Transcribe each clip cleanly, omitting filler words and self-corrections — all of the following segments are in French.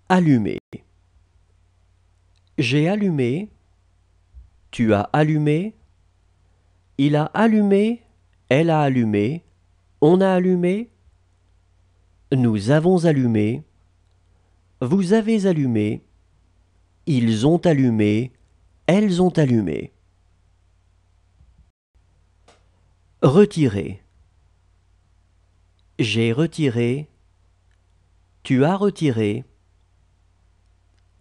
Allumer. J'ai allumé. Tu as allumé. Il a allumé. Elle a allumé. On a allumé. Nous avons allumé. Vous avez allumé. Ils ont allumé. Elles ont allumé. Retirer. J'ai retiré. Tu as retiré.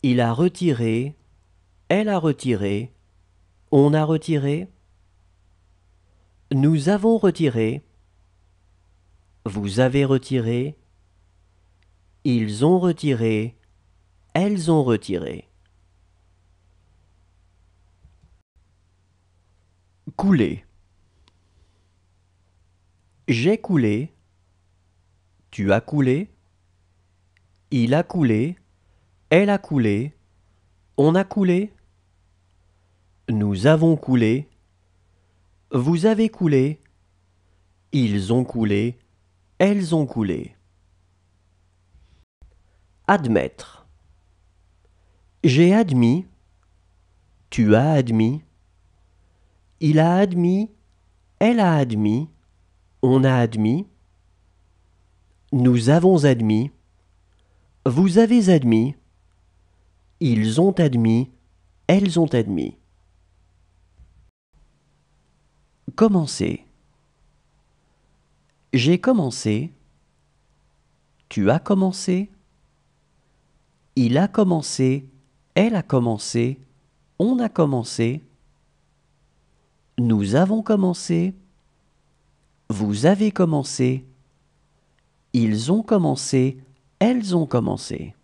Il a retiré. Elle a retiré. On a retiré. Nous avons retiré. Vous avez retiré. Ils ont retiré. Elles ont retiré. Couler. J'ai coulé. Tu as coulé. Il a coulé. Elle a coulé. On a coulé. Nous avons coulé. Vous avez coulé. Ils ont coulé. Elles ont coulé. Admettre. J'ai admis. Tu as admis. Il a admis. Elle a admis. On a admis. Nous avons admis. Vous avez admis. Ils ont admis. Elles ont admis. Commencer. J'ai commencé. Tu as commencé. Il a commencé. Elle a commencé. On a commencé. Nous avons commencé. Vous avez commencé. Ils ont commencé. Elles ont commencé.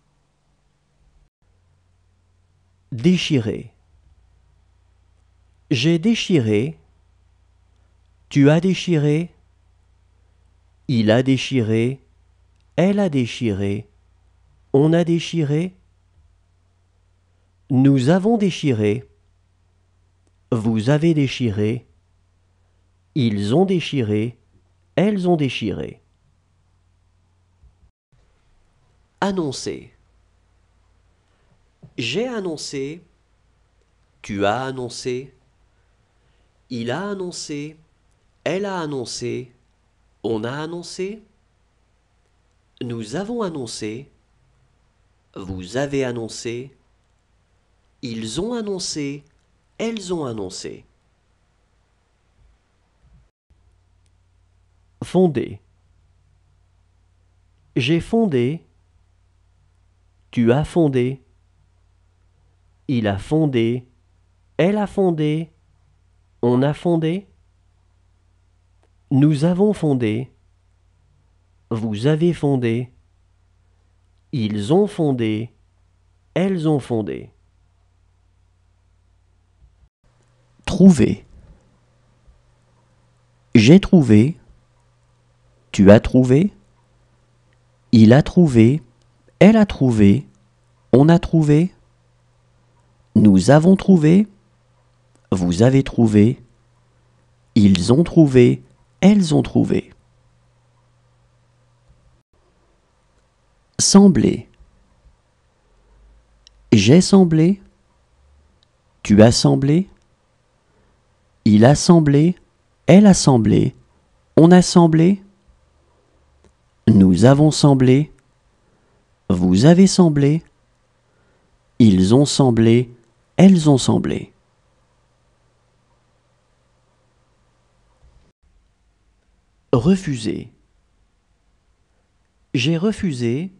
Déchirer. J'ai déchiré. Tu as déchiré. Il a déchiré. Elle a déchiré. On a déchiré. Nous avons déchiré. Vous avez déchiré. Ils ont déchiré. Elles ont déchiré. Annoncer. J'ai annoncé. Tu as annoncé. Il a annoncé. Elle a annoncé. On a annoncé. Nous avons annoncé. Vous avez annoncé. Ils ont annoncé. Elles ont annoncé. Fonder. J'ai fondé. Tu as fondé. Il a fondé. Elle a fondé. On a fondé. Nous avons fondé. Vous avez fondé. Ils ont fondé. Elles ont fondé. Trouver. J'ai trouvé. Tu as trouvé. Il a trouvé. Elle a trouvé. On a trouvé. Nous avons trouvé. Vous avez trouvé. Ils ont trouvé. Elles ont trouvé. Sembler. J'ai semblé. Tu as semblé. Il a semblé. Elle a semblé. On a semblé. Nous avons semblé. Vous avez semblé. Ils ont semblé. Elles ont semblé. Refuser. J'ai refusé.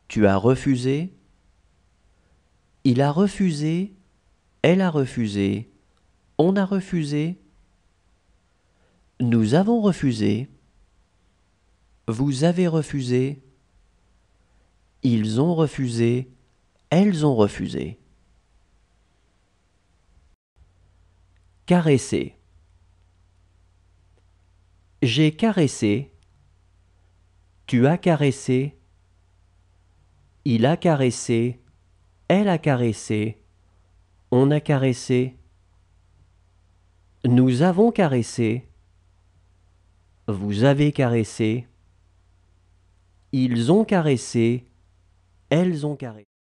Tu as refusé. Il a refusé. Elle a refusé. On a refusé. Nous avons refusé. Vous avez refusé. Ils ont refusé. Elles ont refusé. Caresser. J'ai caressé. Tu as caressé. Il a caressé. Elle a caressé. On a caressé. Nous avons caressé. Vous avez caressé. Ils ont caressé. elles ont caressé.